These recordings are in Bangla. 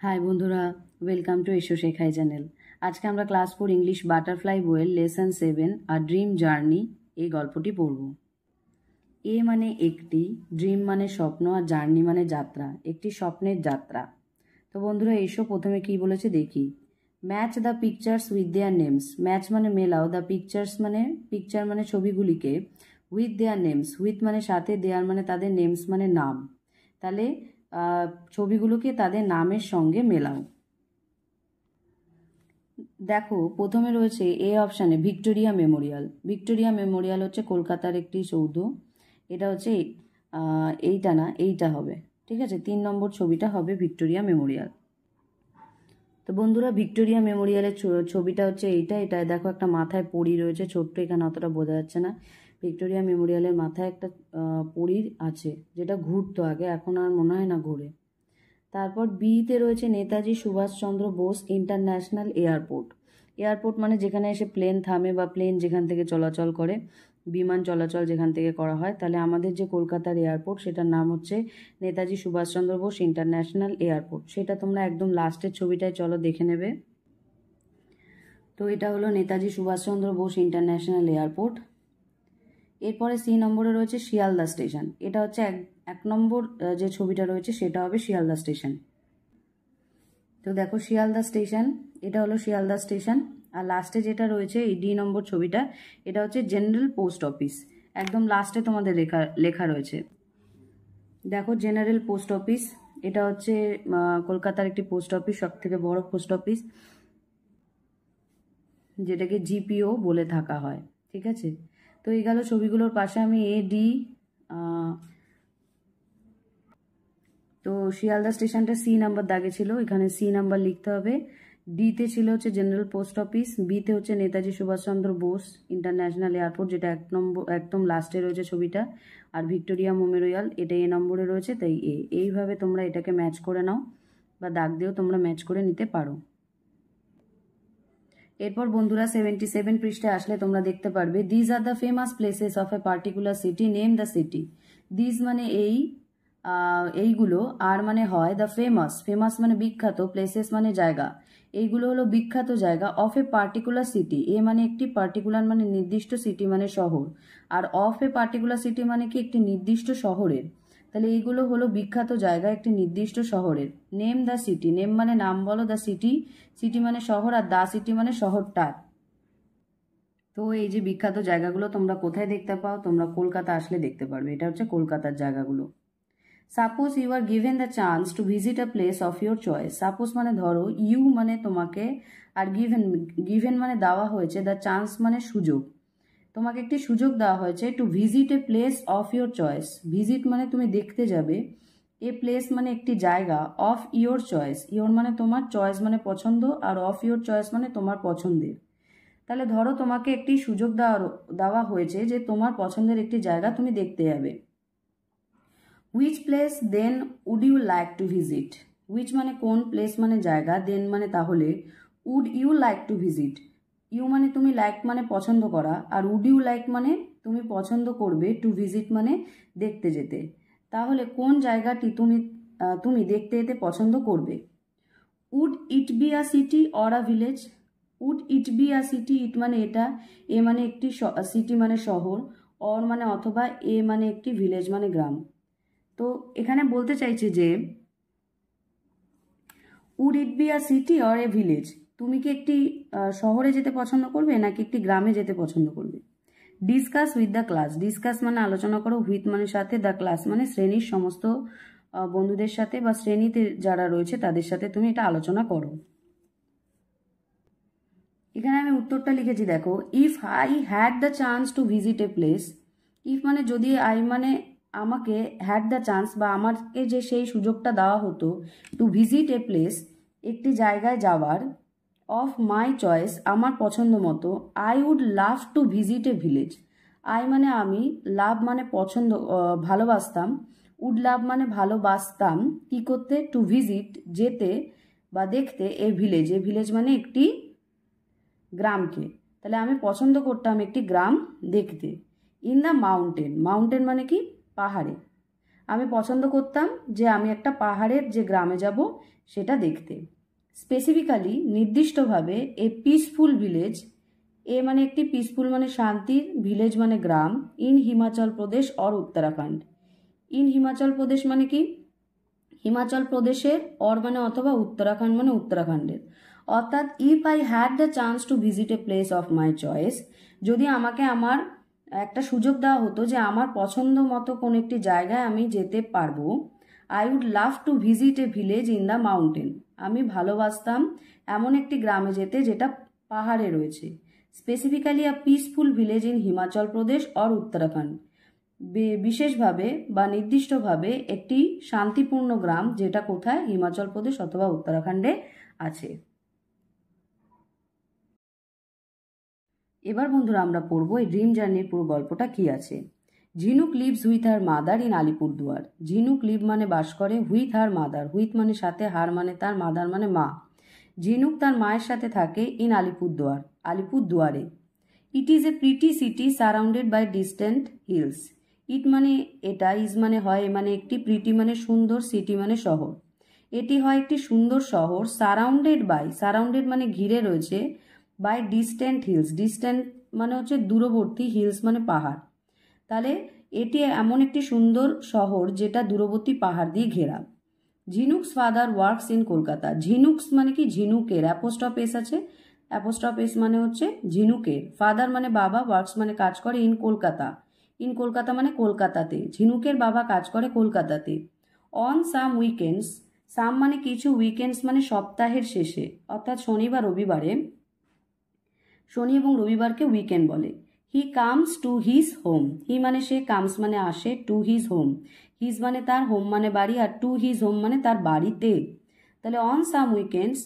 হাই বন্ধুরা, ওয়েলকাম টু এসো শেখাই চ্যানেল। আজকে আমরা ক্লাস 4 ইংলিশ বাটারফ্লাই বইয়ের লেসন 7 আর ড্রিম জার্নি এই গল্পটি পড়ব। এ মানে একটি, ড্রিম মানে স্বপ্ন, আর জার্নি মানে যাত্রা, একটি স্বপ্নের যাত্রা। তো বন্ধুরা এসো প্রথমে কি বলেছে দেখি। Match the pictures with their names. Match মানে মেলাও, দ্য পিকচার্স মানে পিকচার মানে ছবিগুলিকে, উইথ দেয়ার নেমস, উইথ মানে সাথে, দেয়ার মানে তাদের, নেমস মানে নাম। তাহলে ছবিগুলোকে তাদের নামের সঙ্গে মেলাও। দেখো প্রথমে রয়েছে এ অপশানে ভিক্টোরিয়া মেমোরিয়াল। ভিক্টোরিয়া মেমোরিয়াল হচ্ছে কলকাতার একটি সৌধ। এটা হচ্ছে এইটা না, এইটা হবে, ঠিক আছে। 3 নম্বর ছবিটা হবে ভিক্টোরিয়া মেমোরিয়াল। তো বন্ধুরা ভিক্টোরিয়া মেমোরিয়ালের ছবিটা হচ্ছে এইটা। এটা দেখো একটা মাথায় পরী রয়েছে, ছোট্ট, এখানে অতটা বোঝা যাচ্ছে না। ভিক্টোরিয়া মেমোরিয়ালের মাথায় একটা পরীর আছে, যেটা ঘুরতো আগে, এখন আর মনে হয় না ঘুরে। তারপর বিতে রয়েছে Netaji Subhash Chandra Bose international airport. Airport মানে যেখানে এসে প্লেন থামে বা প্লেন যেখান থেকে চলাচল করে, বিমান চলাচল যেখান থেকে করা হয়। তাহলে আমাদের যে কলকাতার এয়ারপোর্ট সেটার নাম হচ্ছে নেতাজি সুভাষচন্দ্র বোস ইন্টারন্যাশনাল এয়ারপোর্ট। সেটা তোমরা একদম লাস্টের ছবিটায় চলো দেখে নেবে। তো এটা হলো নেতাজি সুভাষচন্দ্র বোস ইন্টারন্যাশনাল এয়ারপোর্ট। এরপরে সি নম্বরে রয়েছে শিয়ালদা স্টেশন। এটা হচ্ছে এক নম্বর যে ছবিটা রয়েছে সেটা হবে শিয়ালদা স্টেশন। তো দেখো শিয়ালদা স্টেশন, এটা হলো শিয়ালদা স্টেশন। আর লাস্টে যেটা রয়েছে এই ডি নম্বর ছবিটা, এটা হচ্ছে জেনারেল পোস্ট অফিস। একদম লাস্টে তোমাদের লেখা রয়েছে। দেখো জেনারেল পোস্ট অফিস, এটা হচ্ছে কলকাতার একটি পোস্ট অফিস, সব থেকে বড় পোস্ট অফিস, যেটাকে জিপিও বলে থাকা হয়, ঠিক আছে। তো এই গেল ছবিগুলোর পাশে আমি এ ডি। তো শিয়ালদা স্টেশনটা সি নাম্বার দাগে ছিল, এখানে সি নাম্বার লিখতে হবে। ডিতে ছিল হচ্ছে জেনারেল পোস্ট অফিস, বিতে হচ্ছে নেতাজি সুভাষচন্দ্র বোস ইন্টারন্যাশনাল এয়ারপোর্ট, যেটা একদম লাস্টে রয়েছে ছবিটা। আর ভিক্টোরিয়া মেমোরিয়াল এটা এ নম্বরে রয়েছে, তাই এইভাবে তোমরা এটাকে ম্যাচ করে নাও, বা দাগ দিয়েও তোমরা ম্যাচ করে নিতে পারো। এরপর বন্ধুরা 77 পৃষ্ঠায় আসলে তোমরা দেখতে পারবে these are the famous places of a particular city, name the city. These মানে এইগুলো, আর মানে হয়, দ্য ফেমাস, ফেমাস মানে বিখ্যাত, প্লেসেস মানে জায়গা, এইগুলো হলো বিখ্যাত জায়গা, অফ এ পার্টিকুলার সিটি, এ মানে একটি, পার্টিকুলার মানে নির্দিষ্ট, সিটি মানে শহর, আর অফ এ পার্টিকুলার সিটি মানে কি একটি নির্দিষ্ট শহরের। তাহলে এইগুলো হলো বিখ্যাত জায়গা একটি নির্দিষ্ট শহরের। নেম দ্য সিটি, নেম মানে নাম বলো, দ্য সিটি, সিটি মানে শহর, আর দ্য সিটি মানে শহরটা। তো এই যে বিখ্যাত জায়গাগুলো তোমরা কোথায় দেখতে পাও, তোমরা কলকাতা আসলে দেখতে পারবে। এটা হচ্ছে কলকাতার জায়গাগুলো। Suppose you are given the chance to visit a place of your choice. Suppose মানে ধরো, ইউ মানে তোমাকে, আর গিভেন মানে দেওয়া হয়েছে, দ্য চান্স মানে সুযোগ, তোমাকে একটি সুযোগ দেওয়া হয়েছে two visit a place of your choice. Visit মানে তুমি দেখতে যাবে, এ প্লেস মানে একটি জায়গা, অফ ইউর চয়েস, ইউর মানে তোমার, চয়েস মানে পছন্দ, আর অফ ইউর চয়েস মানে তোমার পছন্দের। তাহলে ধরো তোমাকে একটি সুযোগ দেওয়া হয়েছে যে তোমার পছন্দের একটি জায়গা তুমি দেখতে যাবে। Which place then would you like to visit. Which মানে কোন, প্লেস মানে জায়গা, দেন মানে তাহলে, would you like to visit, you মানে তুমি, লাইক মানে পছন্দ করা, আর উড ইউ লাইক মানে তুমি পছন্দ করবে, টু ভিজিট মানে দেখতে যেতে। তাহলে কোন জায়গাটি তুমি দেখতে যেতে পছন্দ করবে। Would it be a city or a village. Would it be a city, it মানে এটা, এ মানে একটি, সিটি মানে শহর, অর মানে অথবা, এ মানে একটি, ভিলেজ মানে গ্রাম। তো এখানে বলতে চাইছে যে would it be a city or a village, তুমি কি একটি শহরে যেতে পছন্দ করবে নাকি একটি গ্রামে যেতে পছন্দ করবে। Discuss with the class. Discuss মানে আলোচনা করো, উইথ মানে সাথে, দ্য ক্লাস মানে শ্রেণীর সমস্ত বন্ধুদের সাথে বা শ্রেণীতে যারা রয়েছে তাদের সাথে তুমি এটা আলোচনা করো। এখানে আমি উত্তরটা লিখেছি দেখো, if I had the chance to visit a place. If মানে যদি, আই মানে আমাকে, হ্যাড দ্য চান্স বা আমাকে যে সেই সুযোগটা দেওয়া হতো, টু ভিজিট এ প্লেস একটি জায়গায় যাওয়ার, অফ মাই চয়েস আমার পছন্দ মতো, I would love to visit a village. I মানে আমি, লাভ মানে পছন্দ, ভালোবাসতাম, উড লাভ মানে ভালোবাসতাম কি করতে, টু ভিজিট যেতে বা দেখতে, এ ভিলেজ, এ ভিলেজ মানে একটি গ্রামকে। তাহলে আমি পছন্দ করতাম একটি গ্রাম দেখতে। ইন দ্য মাউন্টেন, মাউন্টেন মানে কি পাহাড়ে। আমি পছন্দ করতাম যে আমি একটা পাহাড়ের যে গ্রামে যাব সেটা দেখতে। স্পেসিফিক্যালি নির্দিষ্টভাবে এ পিসফুল ভিলেজ, এ মানে একটি পিসফুল মানে শান্তির, ভিলেজ মানে গ্রাম, in Himachal Pradesh or Uttarakhand. In Himachal Pradesh মানে কি? হিমাচল প্রদেশের, অর মানে অথবা, উত্তরাখণ্ড মানে উত্তরাখণ্ডের। অর্থাৎ if I had the chance to visit a place of my choice, যদি আমাকে আমার একটা সুযোগ দেওয়া হতো যে আমার পছন্দ মতো কোনো একটি জায়গায় আমি যেতে পারবো, I would love to visit a village in the mountain, আমি ভালোবাসতাম এমন একটি গ্রামে যেতে যেটা পাহাড়ে রয়েছে। Specifically a peaceful village in Himachal Pradesh or Uttarakhand, বিশেষভাবে বা নির্দিষ্টভাবে একটি শান্তিপূর্ণ গ্রাম যেটা কোথায়? হিমাচল প্রদেশ অথবা উত্তরাখণ্ডে আছে। এবার বন্ধুরা আমরা পড়ব এই ড্রিম জার্নির পুরো গল্পটা কি আছে। ঝিনুক lives with her mother in Alipurduar. ঝিনুক লিভ মানে বাস করে, উইথ হার মাদার, উইথ মানে সাথে, হার মানে তার, মাদার মানে মা। ঝিনুক তার মায়ের সাথে থাকে ইন আলিপুরদুয়ার, আলিপুরদুয়ারে। It is a pretty city surrounded by distant hills. It মানে এটা, ইজ মানে হয়, এ মানে একটি, প্রিটি মানে সুন্দর, সিটি মানে শহর। এটি হয় একটি সুন্দর শহর, সারাউন্ডেড বাই, সারাউন্ডেড মানে ঘিরে রয়েছে, বাই ডিস্টেন্ট হিলস, ডিস্টেন্ট মানে হচ্ছে দূরবর্তী, হিলস মানে পাহাড়। তাহলে এটি এমন একটি সুন্দর শহর যেটা দূরবর্তী পাহাড় দিয়ে ঘেরা। Jhinuk's father works in Kolkata. Jhinuk's মানে কি? ঝিনুকের, অ্যাপোস্ট্রফ এস আছে, অ্যাপোস্ট্রফ এস মানে হচ্ছে ঝিনুকের। ফাদার মানে বাবা, ওয়ার্কস মানে কাজ করে, ইন কলকাতা, ইন কলকাতা মানে কলকাতাতে। ঝিনুকের বাবা কাজ করে কলকাতাতে। অন সাম উইকেন্ডস, সাম মানে কিছু, উইকেন্ডস মানে সপ্তাহের শেষে, অর্থাৎ শনি বা রবিবারে, শনি এবং রবিবারকে উইকেন্ড বলে। He comes to his home. He মানে সে, কামস মানে আসে, টু হিজ হোম, হিজ মানে তার, হোম মানে বাড়ি, আর টু হিজ হোম মানে তার বাড়িতে। তাহলে অন সাম উইকেন্ডস,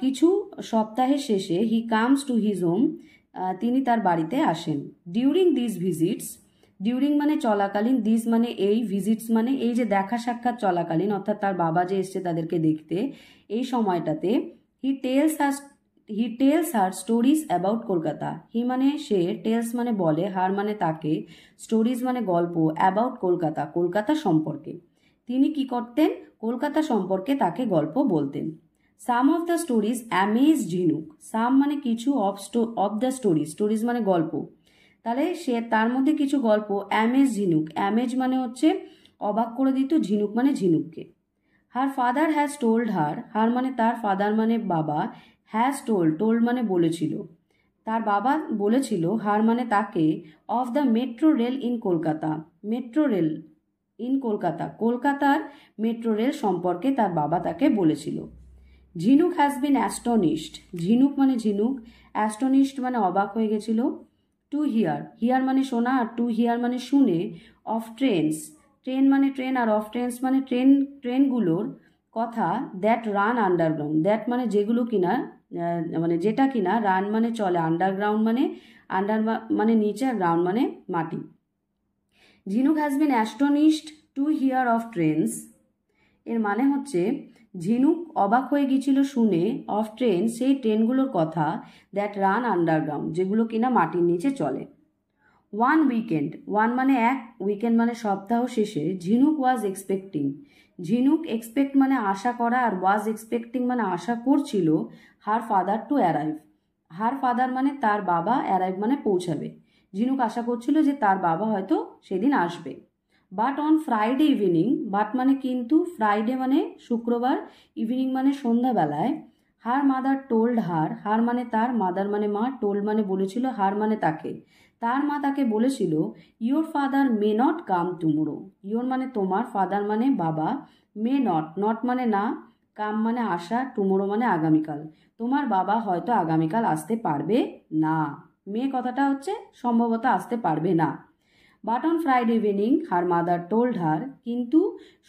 কিছু সপ্তাহের শেষে, হি কামস টু হিজ হোম, তিনি তার বাড়িতে আসেন। ডিউরিং দিস ভিজিটস, ডিউরিং মানে চলাকালীন, দিস মানে এই, ভিজিটস মানে এই যে দেখা সাক্ষাৎ চলাকালীন, অর্থাৎ তার বাবা যে এসছে তাদেরকে দেখতে, এই সময়টাতে, he tells her stories about Kolkata. He মানে সে, টেলস মানে বলে, হার মানে তাকে, স্টোরিজ মানে গল্প, অ্যাবাউট কলকাতা, কলকাতা সম্পর্কে। তিনি কি করতেন? কলকাতা সম্পর্কে তাকে গল্প বলতেন। সাম অফ দ্য স্টোরিজ অ্যামেজ ঝিনুক। সাম মানে কিছু, অফ দ্য স্টোরিজ, স্টোরিজ মানে গল্প। তাহলে সে তার মধ্যে কিছু গল্প অ্যামেজ ঝিনুক, অ্যামেজ মানে হচ্ছে অবাক করে দিত, ঝিনুক মানে ঝিনুককে। Her father has told her, her মানে তার, ফাদার মানে বাবা, হ্যাজ টোল্ড, টোল্ড মানে বলেছিল, তার বাবা বলেছিল, হার মানে তাকে, of the metro rail in Kolkata, metro rail in Kolkata, কলকাতার মেট্রো রেল সম্পর্কে তার বাবা তাকে বলেছিল। ঝিনুক হ্যাজ বিন অ্যাস্টনিশড। ঝিনুক মানে ঝিনুক, অ্যাস্টনিশড মানে অবাক হয়ে গেছিল। টু হিয়ার, হিয়ার মানে শোনা, আর টু হিয়ার মানে শুনে, অফ ট্রেনস, ট্রেন মানে ট্রেন, আর অফ ট্রেনস মানে ট্রেনগুলোর কথা, দ্যাট রান আন্ডারগ্রাউন্ড, দ্যাট মানে যেগুলো কিনা, মানে যেটা কিনা, রান মানে চলে, আন্ডারগ্রাউন্ড মানে আন্ডার মানে নিচে, আর গ্রাউন্ড মানে মাটি। Jhinuk has been astonished to hear of trains, এর মানে হচ্ছে ঝিনুক অবাক হয়ে গিয়েছিল শুনে, অফ ট্রেন সেই ট্রেনগুলোর কথা, দ্যাট রান আন্ডারগ্রাউন্ড যেগুলো কিনা মাটির নিচে চলে। ওয়ান উইকেন্ড, ওয়ান মানে এক, উইকেন্ড মানে সপ্তাহ শেষে, ঝিনুক ওয়াজ এক্সপেক্টিং, ঝিনুক এক্সপেক্ট মানে আশা করা, আর ওয়াজ এক্সপেক্টিং মানে আশা করছিল, her father to arrive, her father মানে তার বাবা, অ্যারাইভ মানে পৌঁছাবে। ঝিনুক আশা করছিল যে তার বাবা হয়তো সেদিন আসবে। But on Friday evening, but মানে কিন্তু, ফ্রাইডে মানে শুক্রবার, ইভিনিং মানে সন্ধ্যাবেলায়, her mother told her, her মানে তার, মাদার মানে মা, টোল্ড মানে বলেছিল, হার মানে তাকে, তার মা তাকে বলেছিল, your father may not come tomorrow, your মানে তোমার, ফাদার মানে বাবা, মে নট, নট মানে না, কাম মানে আসা, টুমোরো মানে আগামীকাল, তোমার বাবা হয়তো আগামীকাল আসতে পারবে না। মে কথাটা হচ্ছে সম্ভবত আসতে পারবে না। But on Friday evening her mother told her, কিন্তু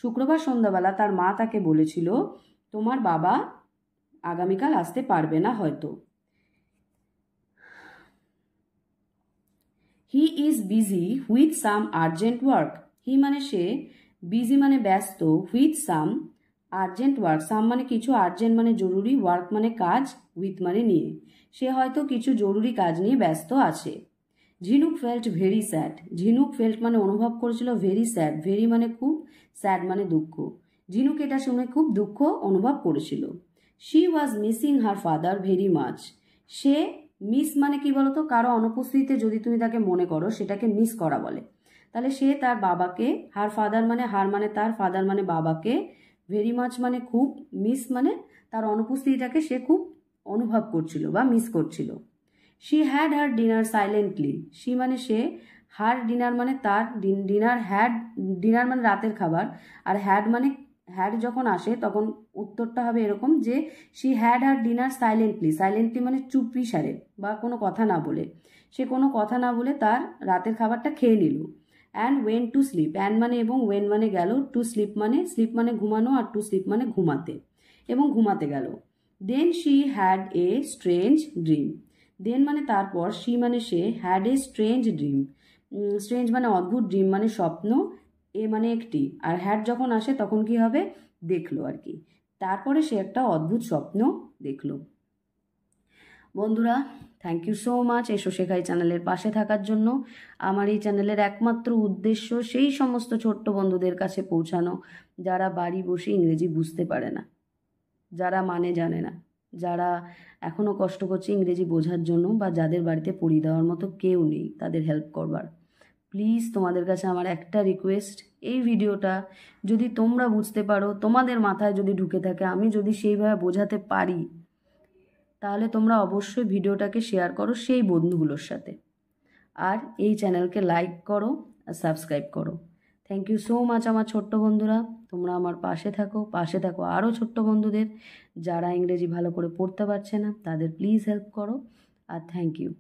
শুক্রবার সন্ধ্যাবেলা তার মা তাকে বলেছিল, তোমার বাবা আগামীকাল আসতে পারবে না হয়তো। He is busy with some urgent work. He মানে সে, বিজি মানে ব্যস্ত, with some urgent work, some মানে কিছু, আর্জেন্ট মানে জরুরি, ওয়ার্ক মানে কাজ, উইথ মানে নিয়ে, সে হয়তো কিছু জরুরি কাজ নিয়ে ব্যস্ত আছে। ঝিনুক ফেল্ট ভেরি স্যাড। ঝিনুক ফেল্ট মানে অনুভব করেছিল, ভেরি স্যাড, ভেরি মানে খুব, স্যাড মানে দুঃখ। ঝিনুক এটা শুনে খুব দুঃখ অনুভব করেছিল। She was missing her father very much. Say miss মানে কি বলতো, কারো অনুপস্থিতিতে যদি তুমি তাকে মনে করো সেটাকে মিস করা বলে। তাহলে সে তার বাবাকে, হার ফাদার মানে হার মানে তার, ফাদার মানে বাবাকে, ভেরি মাচ মানে খুব, মিস মানে তার অনুপস্থিতিটাকে সে খুব অনুভব করছিল বা মিস করছিল। She had her dinner silently. She মানে সে, হার ডিনার মানে তার, ডিনার হ্যাড, ডিনার মানে রাতের খাবার, আর হ্যাড মানে হ্যাড যখন আসে তখন উত্তরটা হবে এরকম যে she had her dinner silently. Silently মানে চুপি সারে বা কোনো কথা না বলে, সে কোনো কথা না বলে তার রাতের খাবারটা খেয়ে নিল। And went to sleep, and মানে এবং, ওয়েন মানে গেল, টু স্লিপ মানে ঘুমানো, আর টু স্লিপ মানে ঘুমাতে, এবং ঘুমাতে গেল। Then she had a strange dream. Then মানে তারপর, শি মানে সে, had a strange dream, strange মানে অদ্ভুত, ড্রিম মানে স্বপ্ন, এ মানে একটি, আর হ্যাড যখন আসে তখন কি হবে, দেখলো আর কি। তারপরে সে একটা অদ্ভুত স্বপ্ন দেখলো। বন্ধুরা, থ্যাংক ইউ সো মাচ এসো শেখাই চ্যানেলের পাশে থাকার জন্য। আমার এই চ্যানেলের একমাত্র উদ্দেশ্য সেই সমস্ত ছোট্ট বন্ধুদের কাছে পৌঁছানো যারা বাড়ি বসে ইংরেজি বুঝতে পারে না, যারা মানে জানে না, যারা এখনও কষ্ট করছে ইংরেজি বোঝার জন্য, বা যাদের বাড়িতে পড়িয়ে দেওয়ার মতো কেউ নেই তাদের হেল্প করবার। প্লিজ তোমাদের কাছে আমার একটা রিকোয়েস্ট, এই ভিডিওটা যদি তোমরা বুঝতে পারো, তোমাদের মাথায় যদি ঢুকে থাকে, আমি যদি সেইভাবে বোঝাতে পারি, তাহলে তোমরা অবশ্যই ভিডিওটাকে শেয়ার করো সেই বন্ধুগুলোর সাথে, আর এই চ্যানেলকে লাইক করো আর সাবস্ক্রাইব করো। থ্যাংক ইউ সো মাচ আমার ছোট্ট বন্ধুরা, তোমরা আমার পাশে থাকো আরও ছোট্ট বন্ধুদের যারা ইংরেজি ভালো করে পড়তে পারছে না, তাদের প্লিজ হেল্প করো। আর থ্যাংক ইউ।